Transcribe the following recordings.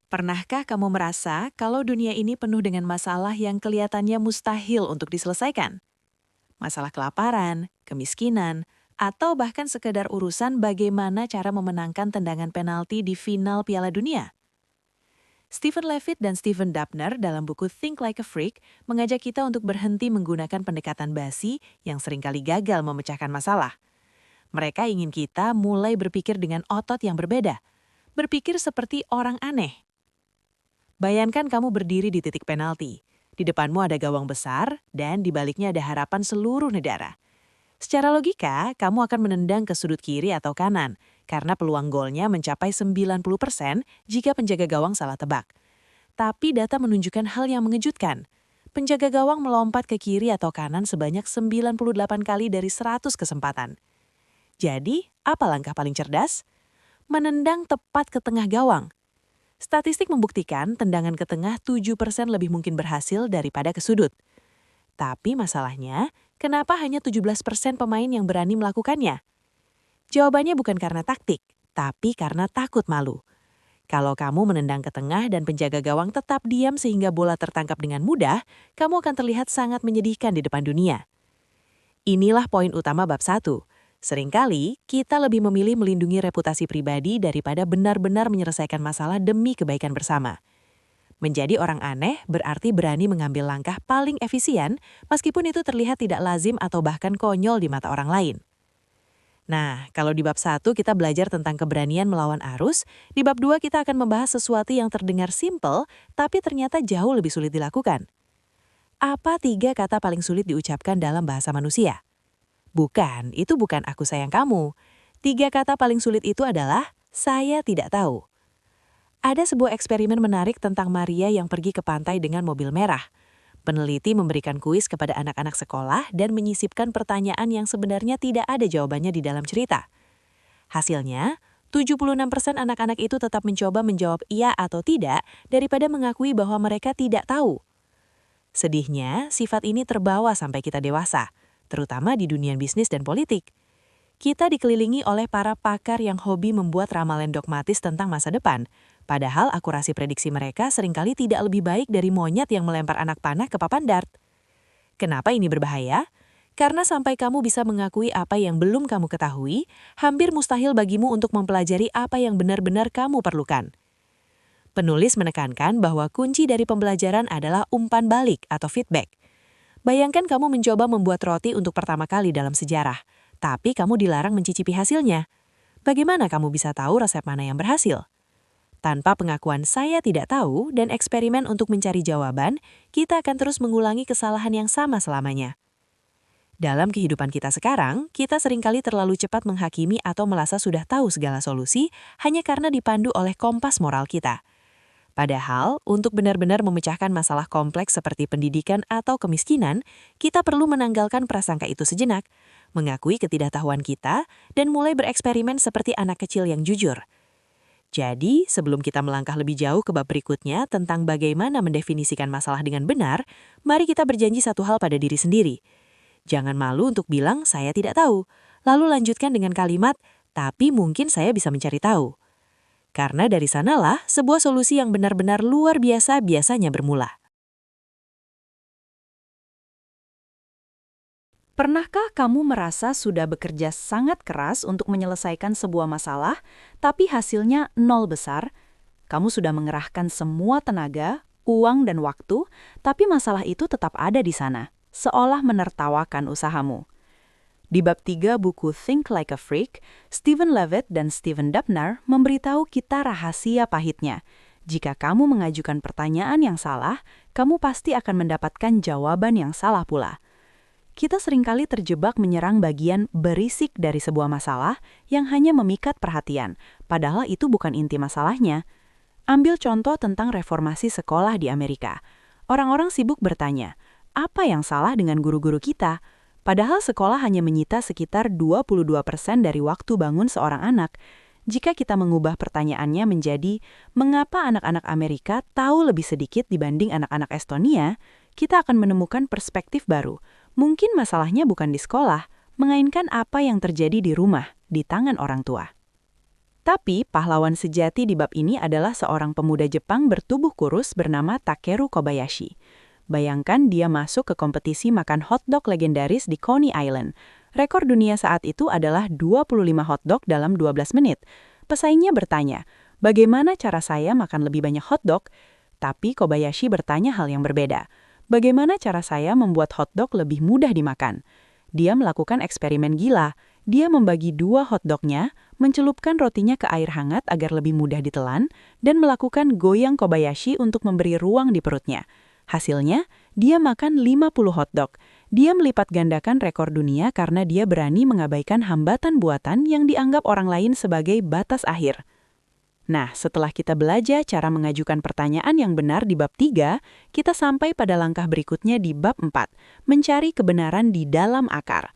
Pernahkah kamu merasa kalau dunia ini penuh dengan masalah yang kelihatannya mustahil untuk diselesaikan? Masalah kelaparan, kemiskinan, atau bahkan sekedar urusan bagaimana cara memenangkan tendangan penalti di final Piala Dunia? Stephen Levitt dan Stephen Dubner dalam buku Think Like a Freak mengajak kita untuk berhenti menggunakan pendekatan basi yang seringkali gagal memecahkan masalah. Mereka ingin kita mulai berpikir dengan otot yang berbeda, berpikir seperti orang aneh. Bayangkan kamu berdiri di titik penalti. Di depanmu ada gawang besar dan di baliknya ada harapan seluruh negara. Secara logika, kamu akan menendang ke sudut kiri atau kanan karena peluang golnya mencapai 90% jika penjaga gawang salah tebak. Tapi data menunjukkan hal yang mengejutkan. Penjaga gawang melompat ke kiri atau kanan sebanyak 98 kali dari 100 kesempatan. Jadi, apa langkah paling cerdas? Menendang tepat ke tengah gawang. Statistik membuktikan tendangan ke tengah 7% lebih mungkin berhasil daripada ke sudut. Tapi masalahnya, kenapa hanya 17% pemain yang berani melakukannya? Jawabannya bukan karena taktik, tapi karena takut malu. Kalau kamu menendang ke tengah dan penjaga gawang tetap diam sehingga bola tertangkap dengan mudah, kamu akan terlihat sangat menyedihkan di depan dunia. Inilah poin utama bab 1. Seringkali, kita lebih memilih melindungi reputasi pribadi daripada benar-benar menyelesaikan masalah demi kebaikan bersama. Menjadi orang aneh berarti berani mengambil langkah paling efisien meskipun itu terlihat tidak lazim atau bahkan konyol di mata orang lain. Nah, kalau di bab 1 kita belajar tentang keberanian melawan arus, di bab 2 kita akan membahas sesuatu yang terdengar simpel tapi ternyata jauh lebih sulit dilakukan. Apa 3 kata paling sulit diucapkan dalam bahasa manusia? Bukan, itu bukan aku sayang kamu. 3 kata paling sulit itu adalah saya tidak tahu. Ada sebuah eksperimen menarik tentang Maria yang pergi ke pantai dengan mobil merah. Peneliti memberikan kuis kepada anak-anak sekolah dan menyisipkan pertanyaan yang sebenarnya tidak ada jawabannya di dalam cerita. Hasilnya, 76% anak-anak itu tetap mencoba menjawab iya atau tidak daripada mengakui bahwa mereka tidak tahu. Sedihnya, sifat ini terbawa sampai kita dewasa, terutama di dunia bisnis dan politik. Kita dikelilingi oleh para pakar yang hobi membuat ramalan dogmatis tentang masa depan, padahal akurasi prediksi mereka seringkali tidak lebih baik dari monyet yang melempar anak panah ke papan dart. Kenapa ini berbahaya? Karena sampai kamu bisa mengakui apa yang belum kamu ketahui, hampir mustahil bagimu untuk mempelajari apa yang benar-benar kamu perlukan. Penulis menekankan bahwa kunci dari pembelajaran adalah umpan balik atau feedback. Bayangkan kamu mencoba membuat roti untuk pertama kali dalam sejarah, tapi kamu dilarang mencicipi hasilnya. Bagaimana kamu bisa tahu resep mana yang berhasil? Tanpa pengakuan saya tidak tahu dan eksperimen untuk mencari jawaban, kita akan terus mengulangi kesalahan yang sama selamanya. Dalam kehidupan kita sekarang, kita seringkali terlalu cepat menghakimi atau merasa sudah tahu segala solusi hanya karena dipandu oleh kompas moral kita. Padahal, untuk benar-benar memecahkan masalah kompleks seperti pendidikan atau kemiskinan, kita perlu menanggalkan prasangka itu sejenak, mengakui ketidaktahuan kita, dan mulai bereksperimen seperti anak kecil yang jujur. Jadi, sebelum kita melangkah lebih jauh ke bab berikutnya tentang bagaimana mendefinisikan masalah dengan benar, mari kita berjanji satu hal pada diri sendiri. Jangan malu untuk bilang saya tidak tahu, lalu lanjutkan dengan kalimat, tapi mungkin saya bisa mencari tahu. Karena dari sanalah sebuah solusi yang benar-benar luar biasa biasanya bermula. Pernahkah kamu merasa sudah bekerja sangat keras untuk menyelesaikan sebuah masalah, tapi hasilnya nol besar? Kamu sudah mengerahkan semua tenaga, uang, dan waktu, tapi masalah itu tetap ada di sana, seolah menertawakan usahamu. Di bab 3 buku Think Like a Freak, Stephen Levitt dan Stephen Dubner memberitahu kita rahasia pahitnya. Jika kamu mengajukan pertanyaan yang salah, kamu pasti akan mendapatkan jawaban yang salah pula. Kita seringkali terjebak menyerang bagian berisik dari sebuah masalah yang hanya memikat perhatian, padahal itu bukan inti masalahnya. Ambil contoh tentang reformasi sekolah di Amerika. Orang-orang sibuk bertanya, apa yang salah dengan guru-guru kita? Padahal sekolah hanya menyita sekitar 22% dari waktu bangun seorang anak. Jika kita mengubah pertanyaannya menjadi, mengapa anak-anak Amerika tahu lebih sedikit dibanding anak-anak Estonia, kita akan menemukan perspektif baru. Mungkin masalahnya bukan di sekolah, melainkan apa yang terjadi di rumah, di tangan orang tua. Tapi pahlawan sejati di bab ini adalah seorang pemuda Jepang bertubuh kurus bernama Takeru Kobayashi. Bayangkan dia masuk ke kompetisi makan hotdog legendaris di Coney Island. Rekor dunia saat itu adalah 25 hotdog dalam 12 menit. Pesaingnya bertanya, bagaimana cara saya makan lebih banyak hotdog? Tapi Kobayashi bertanya hal yang berbeda. Bagaimana cara saya membuat hotdog lebih mudah dimakan? Dia melakukan eksperimen gila. Dia membagi 2 hotdognya, mencelupkan rotinya ke air hangat agar lebih mudah ditelan, dan melakukan goyang Kobayashi untuk memberi ruang di perutnya. Hasilnya, dia makan 50 hotdog. Dia melipat gandakan rekor dunia karena dia berani mengabaikan hambatan buatan yang dianggap orang lain sebagai batas akhir. Nah, setelah kita belajar cara mengajukan pertanyaan yang benar di bab 3, kita sampai pada langkah berikutnya di bab 4, mencari kebenaran di dalam akar.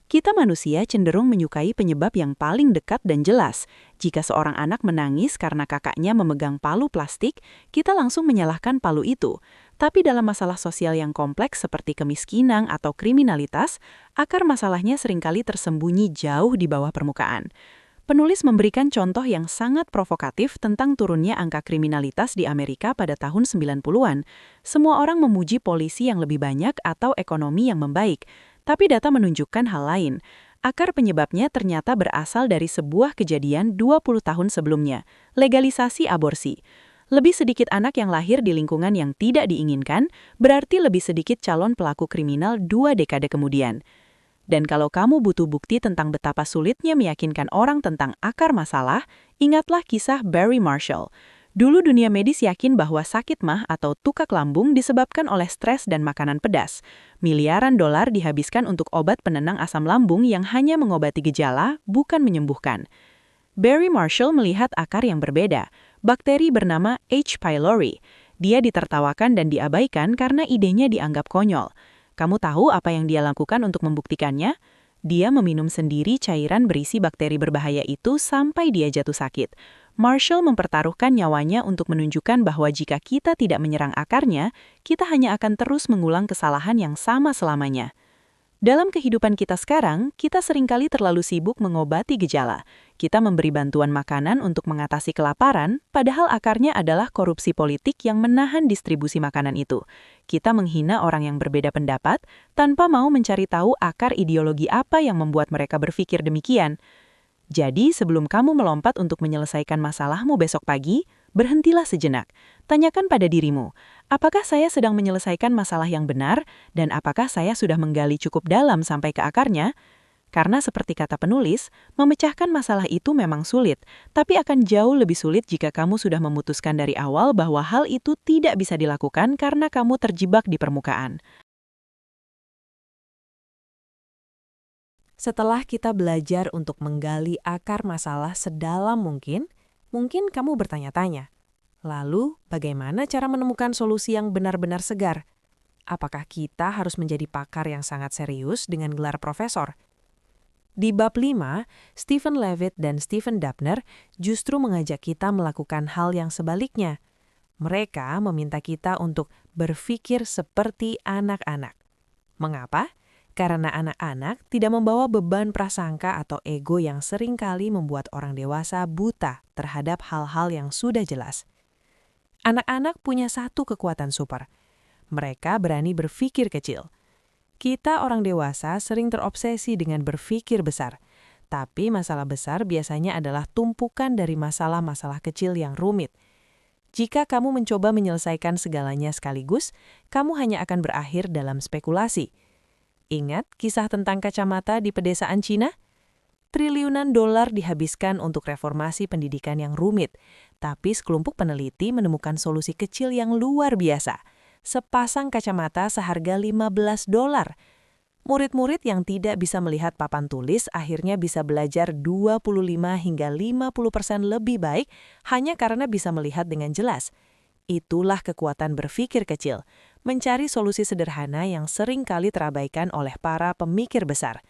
Kita manusia cenderung menyukai penyebab yang paling dekat dan jelas. Jika seorang anak menangis karena kakaknya memegang palu plastik, kita langsung menyalahkan palu itu. Tapi dalam masalah sosial yang kompleks seperti kemiskinan atau kriminalitas, akar masalahnya seringkali tersembunyi jauh di bawah permukaan. Penulis memberikan contoh yang sangat provokatif tentang turunnya angka kriminalitas di Amerika pada tahun 90-an. Semua orang memuji polisi yang lebih banyak atau ekonomi yang membaik. Tapi data menunjukkan hal lain. Akar penyebabnya ternyata berasal dari sebuah kejadian 20 tahun sebelumnya, legalisasi aborsi. Lebih sedikit anak yang lahir di lingkungan yang tidak diinginkan, berarti lebih sedikit calon pelaku kriminal 2 dekade kemudian. Dan kalau kamu butuh bukti tentang betapa sulitnya meyakinkan orang tentang akar masalah, ingatlah kisah Barry Marshall. Dulu dunia medis yakin bahwa sakit mah atau tukak lambung disebabkan oleh stres dan makanan pedas. Miliaran dolar dihabiskan untuk obat penenang asam lambung yang hanya mengobati gejala, bukan menyembuhkan. Barry Marshall melihat akar yang berbeda, bakteri bernama H. pylori. Dia ditertawakan dan diabaikan karena idenya dianggap konyol. Kamu tahu apa yang dia lakukan untuk membuktikannya? Dia meminum sendiri cairan berisi bakteri berbahaya itu sampai dia jatuh sakit. Marshall mempertaruhkan nyawanya untuk menunjukkan bahwa jika kita tidak menyerang akarnya, kita hanya akan terus mengulang kesalahan yang sama selamanya. Dalam kehidupan kita sekarang, kita seringkali terlalu sibuk mengobati gejala. Kita memberi bantuan makanan untuk mengatasi kelaparan, padahal akarnya adalah korupsi politik yang menahan distribusi makanan itu. Kita menghina orang yang berbeda pendapat, tanpa mau mencari tahu akar ideologi apa yang membuat mereka berpikir demikian. Jadi, sebelum kamu melompat untuk menyelesaikan masalahmu besok pagi, berhentilah sejenak. Tanyakan pada dirimu, apakah saya sedang menyelesaikan masalah yang benar, dan apakah saya sudah menggali cukup dalam sampai ke akarnya? Karena seperti kata penulis, memecahkan masalah itu memang sulit, tapi akan jauh lebih sulit jika kamu sudah memutuskan dari awal bahwa hal itu tidak bisa dilakukan karena kamu terjebak di permukaan. Setelah kita belajar untuk menggali akar masalah sedalam mungkin kamu bertanya-tanya, lalu bagaimana cara menemukan solusi yang benar-benar segar? Apakah kita harus menjadi pakar yang sangat serius dengan gelar profesor? Di bab 5, Stephen Levitt dan Stephen Dubner justru mengajak kita melakukan hal yang sebaliknya. Mereka meminta kita untuk berpikir seperti anak-anak. Mengapa? Karena anak-anak tidak membawa beban prasangka atau ego yang seringkali membuat orang dewasa buta terhadap hal-hal yang sudah jelas. Anak-anak punya satu kekuatan super. Mereka berani berpikir kecil. Kita orang dewasa sering terobsesi dengan berpikir besar. Tapi masalah besar biasanya adalah tumpukan dari masalah-masalah kecil yang rumit. Jika kamu mencoba menyelesaikan segalanya sekaligus, kamu hanya akan berakhir dalam spekulasi. Ingat kisah tentang kacamata di pedesaan Cina? Triliunan dolar dihabiskan untuk reformasi pendidikan yang rumit, tapi sekelompok peneliti menemukan solusi kecil yang luar biasa. Sepasang kacamata seharga $15. Murid-murid yang tidak bisa melihat papan tulis akhirnya bisa belajar 25 hingga 50% lebih baik hanya karena bisa melihat dengan jelas. Itulah kekuatan berpikir kecil, mencari solusi sederhana yang sering kali terabaikan oleh para pemikir besar.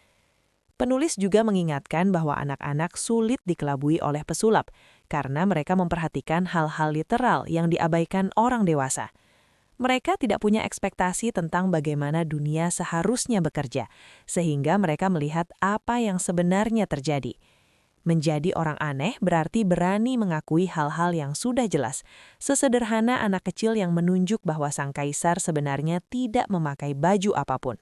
Penulis juga mengingatkan bahwa anak-anak sulit dikelabui oleh pesulap karena mereka memperhatikan hal-hal literal yang diabaikan orang dewasa. Mereka tidak punya ekspektasi tentang bagaimana dunia seharusnya bekerja, sehingga mereka melihat apa yang sebenarnya terjadi. Menjadi orang aneh berarti berani mengakui hal-hal yang sudah jelas, sesederhana anak kecil yang menunjuk bahwa sang kaisar sebenarnya tidak memakai baju apapun.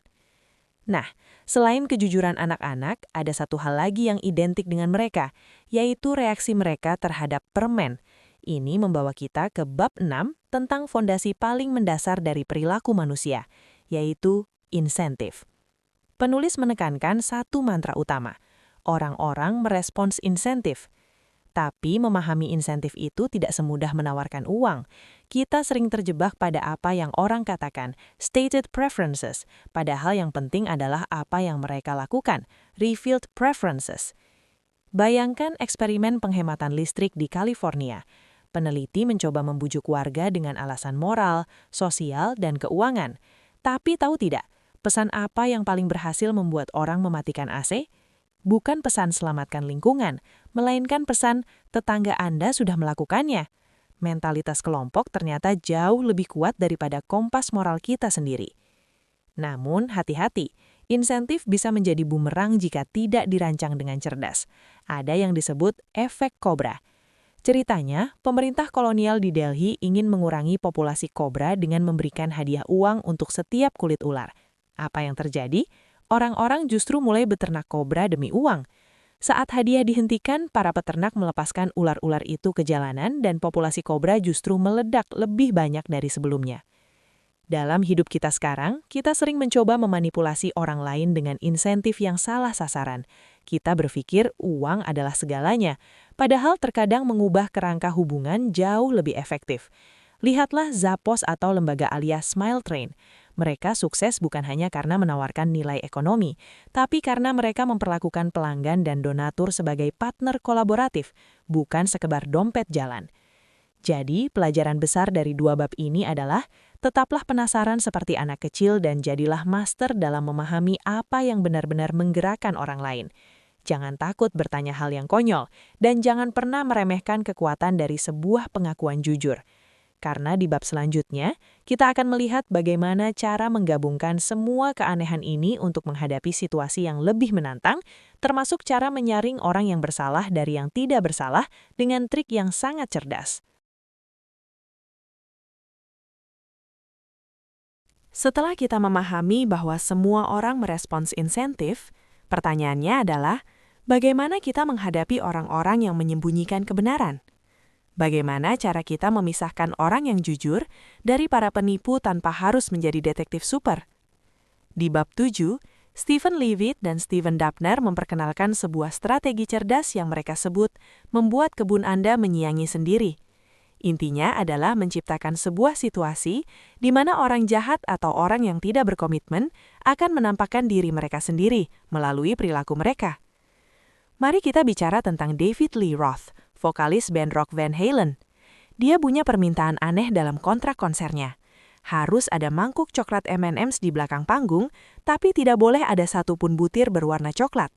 Nah, selain kejujuran anak-anak, ada satu hal lagi yang identik dengan mereka, yaitu reaksi mereka terhadap permen. Ini membawa kita ke bab 6 tentang fondasi paling mendasar dari perilaku manusia, yaitu insentif. Penulis menekankan satu mantra utama. Orang-orang merespons insentif. Tapi memahami insentif itu tidak semudah menawarkan uang. Kita sering terjebak pada apa yang orang katakan, stated preferences, padahal yang penting adalah apa yang mereka lakukan, revealed preferences. Bayangkan eksperimen penghematan listrik di California. Peneliti mencoba membujuk warga dengan alasan moral, sosial, dan keuangan. Tapi tahu tidak, pesan apa yang paling berhasil membuat orang mematikan AC? Bukan pesan selamatkan lingkungan, melainkan pesan tetangga Anda sudah melakukannya. Mentalitas kelompok ternyata jauh lebih kuat daripada kompas moral kita sendiri. Namun, hati-hati, insentif bisa menjadi bumerang jika tidak dirancang dengan cerdas. Ada yang disebut efek kobra. Ceritanya, pemerintah kolonial di Delhi ingin mengurangi populasi kobra dengan memberikan hadiah uang untuk setiap kulit ular. Apa yang terjadi? Orang-orang justru mulai beternak kobra demi uang. Saat hadiah dihentikan, para peternak melepaskan ular-ular itu ke jalanan dan populasi kobra justru meledak lebih banyak dari sebelumnya. Dalam hidup kita sekarang, kita sering mencoba memanipulasi orang lain dengan insentif yang salah sasaran. Kita berpikir uang adalah segalanya, padahal terkadang mengubah kerangka hubungan jauh lebih efektif. Lihatlah Zappos atau lembaga alias Smile Train. Mereka sukses bukan hanya karena menawarkan nilai ekonomi, tapi karena mereka memperlakukan pelanggan dan donatur sebagai partner kolaboratif, bukan sekedar dompet jalan. Jadi, pelajaran besar dari dua bab ini adalah, tetaplah penasaran seperti anak kecil dan jadilah master dalam memahami apa yang benar-benar menggerakkan orang lain. Jangan takut bertanya hal yang konyol, dan jangan pernah meremehkan kekuatan dari sebuah pengakuan jujur. Karena di bab selanjutnya, kita akan melihat bagaimana cara menggabungkan semua keanehan ini untuk menghadapi situasi yang lebih menantang, termasuk cara menyaring orang yang bersalah dari yang tidak bersalah dengan trik yang sangat cerdas. Setelah kita memahami bahwa semua orang merespons insentif, pertanyaannya adalah, bagaimana kita menghadapi orang-orang yang menyembunyikan kebenaran? Bagaimana cara kita memisahkan orang yang jujur dari para penipu tanpa harus menjadi detektif super? Di bab 7, Stephen Levitt dan Stephen Dubner memperkenalkan sebuah strategi cerdas yang mereka sebut membuat kebun Anda menyiangi sendiri. Intinya adalah menciptakan sebuah situasi di mana orang jahat atau orang yang tidak berkomitmen akan menampakkan diri mereka sendiri melalui perilaku mereka. Mari kita bicara tentang David Lee Roth, vokalis band rock Van Halen. Dia punya permintaan aneh dalam kontrak konsernya. Harus ada mangkuk coklat M&M's di belakang panggung, tapi tidak boleh ada satupun butir berwarna coklat.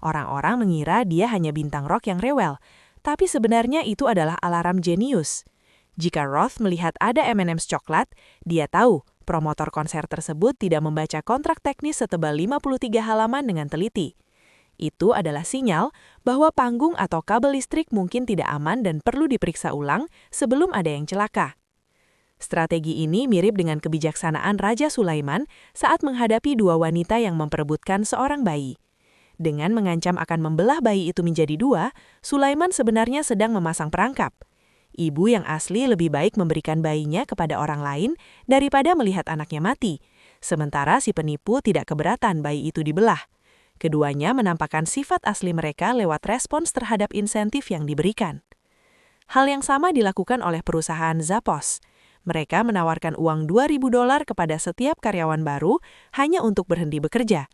Orang-orang mengira dia hanya bintang rock yang rewel, tapi sebenarnya itu adalah alarm jenius. Jika Roth melihat ada M&M's coklat, dia tahu promotor konser tersebut tidak membaca kontrak teknis setebal 53 halaman dengan teliti. Itu adalah sinyal bahwa panggung atau kabel listrik mungkin tidak aman dan perlu diperiksa ulang sebelum ada yang celaka. Strategi ini mirip dengan kebijaksanaan Raja Sulaiman saat menghadapi dua wanita yang memperebutkan seorang bayi. Dengan mengancam akan membelah bayi itu menjadi dua, Sulaiman sebenarnya sedang memasang perangkap. Ibu yang asli lebih baik memberikan bayinya kepada orang lain daripada melihat anaknya mati, sementara si penipu tidak keberatan bayi itu dibelah. Keduanya menampakkan sifat asli mereka lewat respons terhadap insentif yang diberikan. Hal yang sama dilakukan oleh perusahaan Zappos. Mereka menawarkan uang $2.000 kepada setiap karyawan baru hanya untuk berhenti bekerja.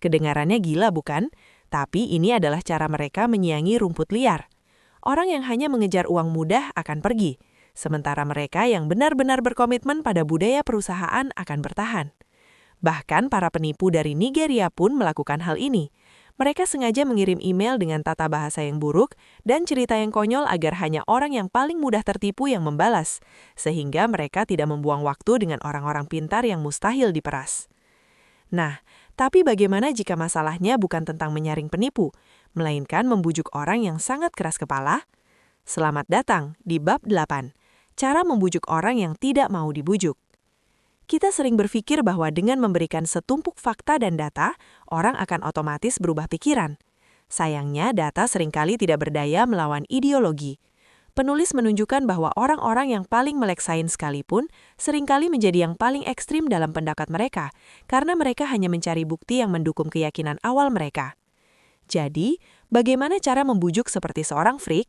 Kedengarannya gila bukan? Tapi ini adalah cara mereka menyiangi rumput liar. Orang yang hanya mengejar uang mudah akan pergi, sementara mereka yang benar-benar berkomitmen pada budaya perusahaan akan bertahan. Bahkan para penipu dari Nigeria pun melakukan hal ini. Mereka sengaja mengirim email dengan tata bahasa yang buruk dan cerita yang konyol agar hanya orang yang paling mudah tertipu yang membalas, sehingga mereka tidak membuang waktu dengan orang-orang pintar yang mustahil diperas. Nah, tapi bagaimana jika masalahnya bukan tentang menyaring penipu, melainkan membujuk orang yang sangat keras kepala? Selamat datang di bab 8, cara membujuk orang yang tidak mau dibujuk. Kita sering berpikir bahwa dengan memberikan setumpuk fakta dan data, orang akan otomatis berubah pikiran. Sayangnya, data seringkali tidak berdaya melawan ideologi. Penulis menunjukkan bahwa orang-orang yang paling melek sains sekalipun seringkali menjadi yang paling ekstrim dalam pendapat mereka, karena mereka hanya mencari bukti yang mendukung keyakinan awal mereka. Jadi, bagaimana cara membujuk seperti seorang freak?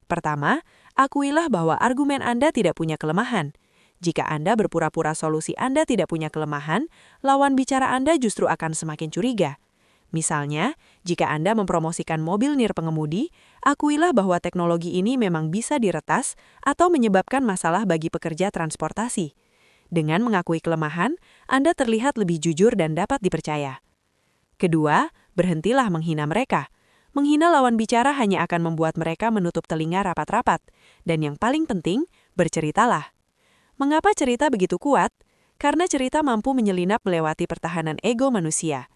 Pertama, akuilah bahwa argumen Anda tidak punya kelemahan. Jika Anda berpura-pura solusi Anda tidak punya kelemahan, lawan bicara Anda justru akan semakin curiga. Misalnya, jika Anda mempromosikan mobil nirpengemudi, akuilah bahwa teknologi ini memang bisa diretas atau menyebabkan masalah bagi pekerja transportasi. Dengan mengakui kelemahan, Anda terlihat lebih jujur dan dapat dipercaya. Kedua, berhentilah menghina mereka. Menghina lawan bicara hanya akan membuat mereka menutup telinga rapat-rapat. Dan yang paling penting, berceritalah. Mengapa cerita begitu kuat? Karena cerita mampu menyelinap melewati pertahanan ego manusia.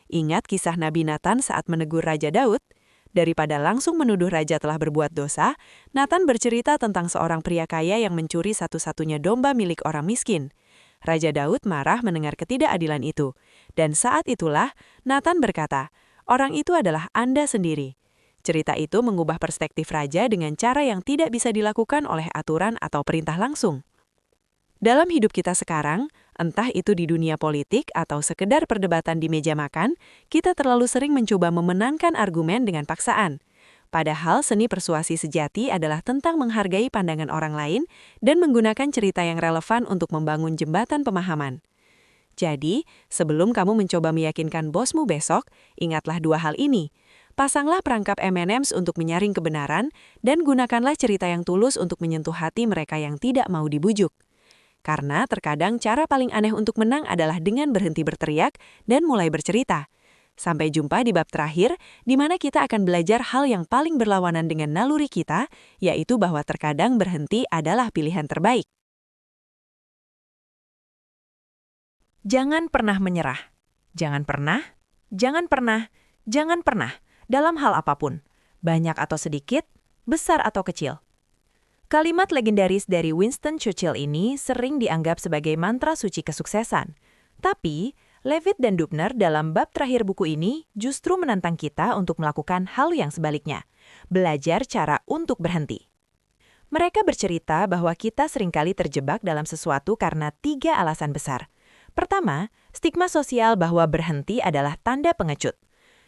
Ingat kisah Nabi Nathan saat menegur Raja Daud? Daripada langsung menuduh raja telah berbuat dosa, Nathan bercerita tentang seorang pria kaya yang mencuri satu-satunya domba milik orang miskin. Raja Daud marah mendengar ketidakadilan itu. Dan saat itulah, Nathan berkata, "Orang itu adalah Anda sendiri." Cerita itu mengubah perspektif raja dengan cara yang tidak bisa dilakukan oleh aturan atau perintah langsung. Dalam hidup kita sekarang, entah itu di dunia politik atau sekedar perdebatan di meja makan, kita terlalu sering mencoba memenangkan argumen dengan paksaan. Padahal seni persuasi sejati adalah tentang menghargai pandangan orang lain dan menggunakan cerita yang relevan untuk membangun jembatan pemahaman. Jadi, sebelum kamu mencoba meyakinkan bosmu besok, ingatlah dua hal ini. Pasanglah perangkap M&M's untuk menyaring kebenaran dan gunakanlah cerita yang tulus untuk menyentuh hati mereka yang tidak mau dibujuk. Karena terkadang cara paling aneh untuk menang adalah dengan berhenti berteriak dan mulai bercerita. Sampai jumpa di bab terakhir, di mana kita akan belajar hal yang paling berlawanan dengan naluri kita, yaitu bahwa terkadang berhenti adalah pilihan terbaik. Jangan pernah menyerah. Jangan pernah, jangan pernah, jangan pernah, dalam hal apapun. Banyak atau sedikit, besar atau kecil. Kalimat legendaris dari Winston Churchill ini sering dianggap sebagai mantra suci kesuksesan. Tapi, Levitt dan Dubner dalam bab terakhir buku ini justru menantang kita untuk melakukan hal yang sebaliknya. Belajar cara untuk berhenti. Mereka bercerita bahwa kita seringkali terjebak dalam sesuatu karena 3 alasan besar. Pertama, stigma sosial bahwa berhenti adalah tanda pengecut.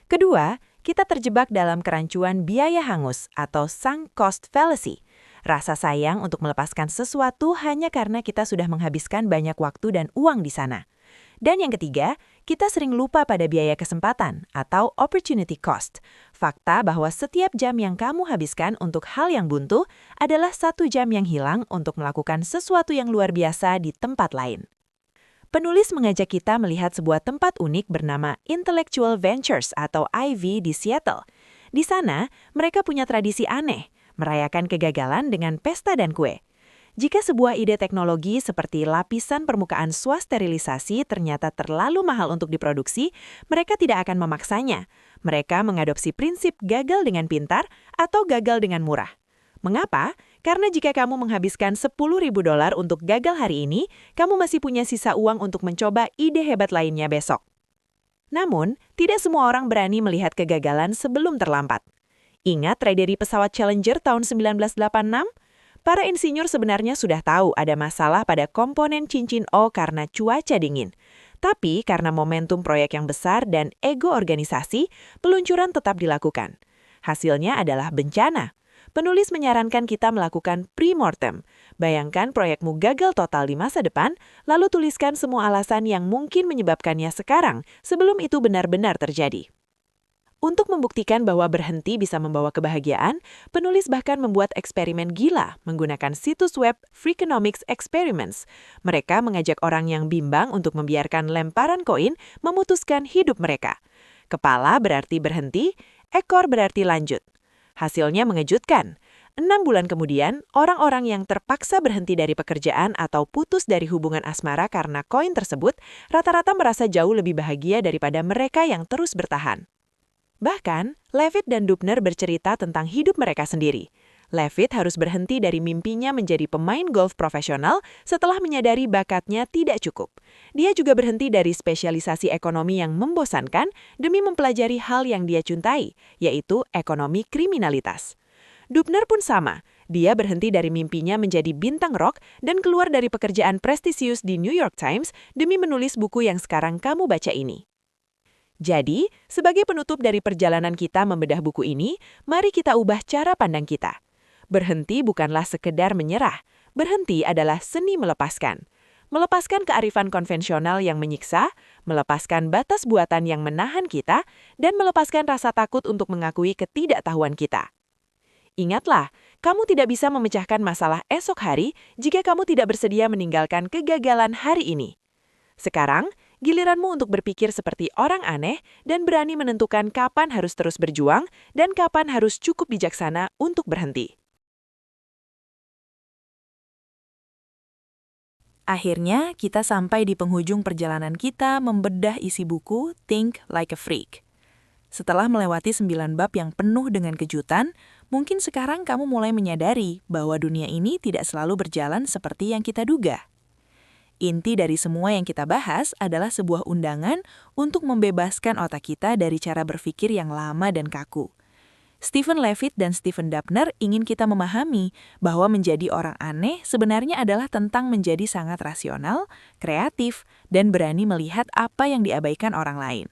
Kedua, kita terjebak dalam kerancuan biaya hangus atau sunk cost fallacy. Rasa sayang untuk melepaskan sesuatu hanya karena kita sudah menghabiskan banyak waktu dan uang di sana. Dan yang ketiga, kita sering lupa pada biaya kesempatan atau opportunity cost. Fakta bahwa setiap jam yang kamu habiskan untuk hal yang buntu adalah 1 jam yang hilang untuk melakukan sesuatu yang luar biasa di tempat lain. Penulis mengajak kita melihat sebuah tempat unik bernama Intellectual Ventures atau IV di Seattle. Di sana, mereka punya tradisi aneh, merayakan kegagalan dengan pesta dan kue. Jika sebuah ide teknologi seperti lapisan permukaan swasterilisasi ternyata terlalu mahal untuk diproduksi, mereka tidak akan memaksanya. Mereka mengadopsi prinsip gagal dengan pintar atau gagal dengan murah. Mengapa? Karena jika kamu menghabiskan $10.000 untuk gagal hari ini, kamu masih punya sisa uang untuk mencoba ide hebat lainnya besok. Namun, tidak semua orang berani melihat kegagalan sebelum terlambat. Ingat tragedi pesawat Challenger tahun 1986? Para insinyur sebenarnya sudah tahu ada masalah pada komponen cincin O karena cuaca dingin. Tapi karena momentum proyek yang besar dan ego organisasi, peluncuran tetap dilakukan. Hasilnya adalah bencana. Penulis menyarankan kita melakukan pre-mortem. Bayangkan proyekmu gagal total di masa depan, lalu tuliskan semua alasan yang mungkin menyebabkannya sekarang sebelum itu benar-benar terjadi. Untuk membuktikan bahwa berhenti bisa membawa kebahagiaan, penulis bahkan membuat eksperimen gila menggunakan situs web Freakonomics Experiments. Mereka mengajak orang yang bimbang untuk membiarkan lemparan koin memutuskan hidup mereka. Kepala berarti berhenti, ekor berarti lanjut. Hasilnya mengejutkan. 6 bulan kemudian, orang-orang yang terpaksa berhenti dari pekerjaan atau putus dari hubungan asmara karena koin tersebut, rata-rata merasa jauh lebih bahagia daripada mereka yang terus bertahan. Bahkan, Levitt dan Dubner bercerita tentang hidup mereka sendiri. Levitt harus berhenti dari mimpinya menjadi pemain golf profesional setelah menyadari bakatnya tidak cukup. Dia juga berhenti dari spesialisasi ekonomi yang membosankan demi mempelajari hal yang dia cintai, yaitu ekonomi kriminalitas. Dubner pun sama, dia berhenti dari mimpinya menjadi bintang rock dan keluar dari pekerjaan prestisius di New York Times demi menulis buku yang sekarang kamu baca ini. Jadi, sebagai penutup dari perjalanan kita membedah buku ini, mari kita ubah cara pandang kita. Berhenti bukanlah sekedar menyerah, berhenti adalah seni melepaskan. Melepaskan kearifan konvensional yang menyiksa, melepaskan batas buatan yang menahan kita, dan melepaskan rasa takut untuk mengakui ketidaktahuan kita. Ingatlah, kamu tidak bisa memecahkan masalah esok hari jika kamu tidak bersedia meninggalkan kegagalan hari ini. Sekarang, giliranmu untuk berpikir seperti orang aneh dan berani menentukan kapan harus terus berjuang dan kapan harus cukup bijaksana untuk berhenti. Akhirnya, kita sampai di penghujung perjalanan kita membedah isi buku Think Like a Freak. Setelah melewati 9 bab yang penuh dengan kejutan, mungkin sekarang kamu mulai menyadari bahwa dunia ini tidak selalu berjalan seperti yang kita duga. Inti dari semua yang kita bahas adalah sebuah undangan untuk membebaskan otak kita dari cara berpikir yang lama dan kaku. Stephen Levitt dan Stephen Dubner ingin kita memahami bahwa menjadi orang aneh sebenarnya adalah tentang menjadi sangat rasional, kreatif, dan berani melihat apa yang diabaikan orang lain.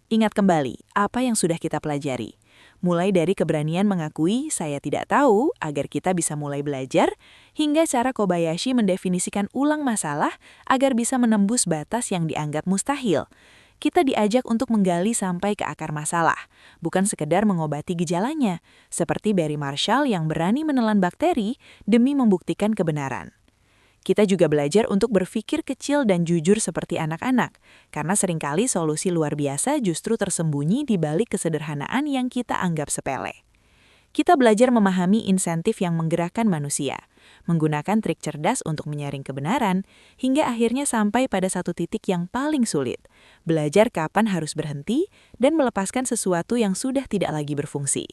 Ingat kembali apa yang sudah kita pelajari. Mulai dari keberanian mengakui saya tidak tahu agar kita bisa mulai belajar, hingga cara Kobayashi mendefinisikan ulang masalah agar bisa menembus batas yang dianggap mustahil. Kita diajak untuk menggali sampai ke akar masalah, bukan sekedar mengobati gejalanya, seperti Barry Marshall yang berani menelan bakteri demi membuktikan kebenaran. Kita juga belajar untuk berpikir kecil dan jujur seperti anak-anak, karena seringkali solusi luar biasa justru tersembunyi di balik kesederhanaan yang kita anggap sepele. Kita belajar memahami insentif yang menggerakkan manusia, menggunakan trik cerdas untuk menyaring kebenaran, hingga akhirnya sampai pada satu titik yang paling sulit, belajar kapan harus berhenti dan melepaskan sesuatu yang sudah tidak lagi berfungsi.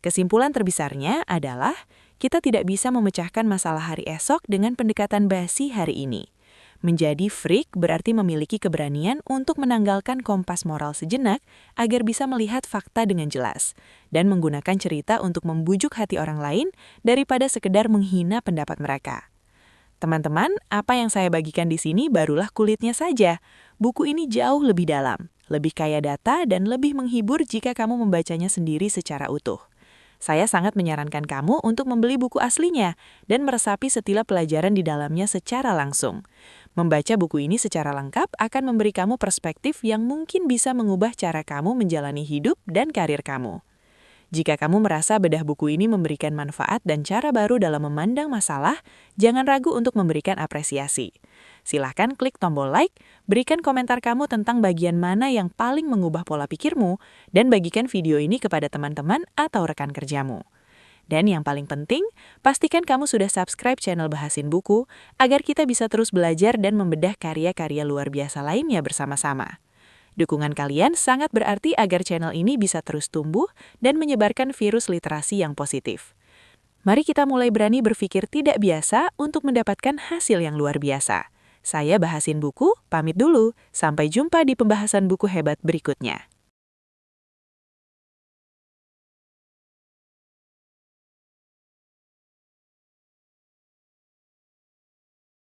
Kesimpulan terbesarnya adalah kita tidak bisa memecahkan masalah hari esok dengan pendekatan basi hari ini. Menjadi freak berarti memiliki keberanian untuk menanggalkan kompas moral sejenak agar bisa melihat fakta dengan jelas dan menggunakan cerita untuk membujuk hati orang lain daripada sekedar menghina pendapat mereka. Teman-teman, apa yang saya bagikan di sini barulah kulitnya saja. Buku ini jauh lebih dalam, lebih kaya data dan lebih menghibur jika kamu membacanya sendiri secara utuh. Saya sangat menyarankan kamu untuk membeli buku aslinya dan meresapi setiap pelajaran di dalamnya secara langsung. Membaca buku ini secara lengkap akan memberi kamu perspektif yang mungkin bisa mengubah cara kamu menjalani hidup dan karir kamu. Jika kamu merasa bedah buku ini memberikan manfaat dan cara baru dalam memandang masalah, jangan ragu untuk memberikan apresiasi. Silahkan klik tombol like, berikan komentar kamu tentang bagian mana yang paling mengubah pola pikirmu, dan bagikan video ini kepada teman-teman atau rekan kerjamu. Dan yang paling penting, pastikan kamu sudah subscribe channel Bahasin Buku agar kita bisa terus belajar dan membedah karya-karya luar biasa lainnya bersama-sama. Dukungan kalian sangat berarti agar channel ini bisa terus tumbuh dan menyebarkan virus literasi yang positif. Mari kita mulai berani berpikir tidak biasa untuk mendapatkan hasil yang luar biasa. Saya Bahasin Buku, pamit dulu. Sampai jumpa di pembahasan buku hebat berikutnya.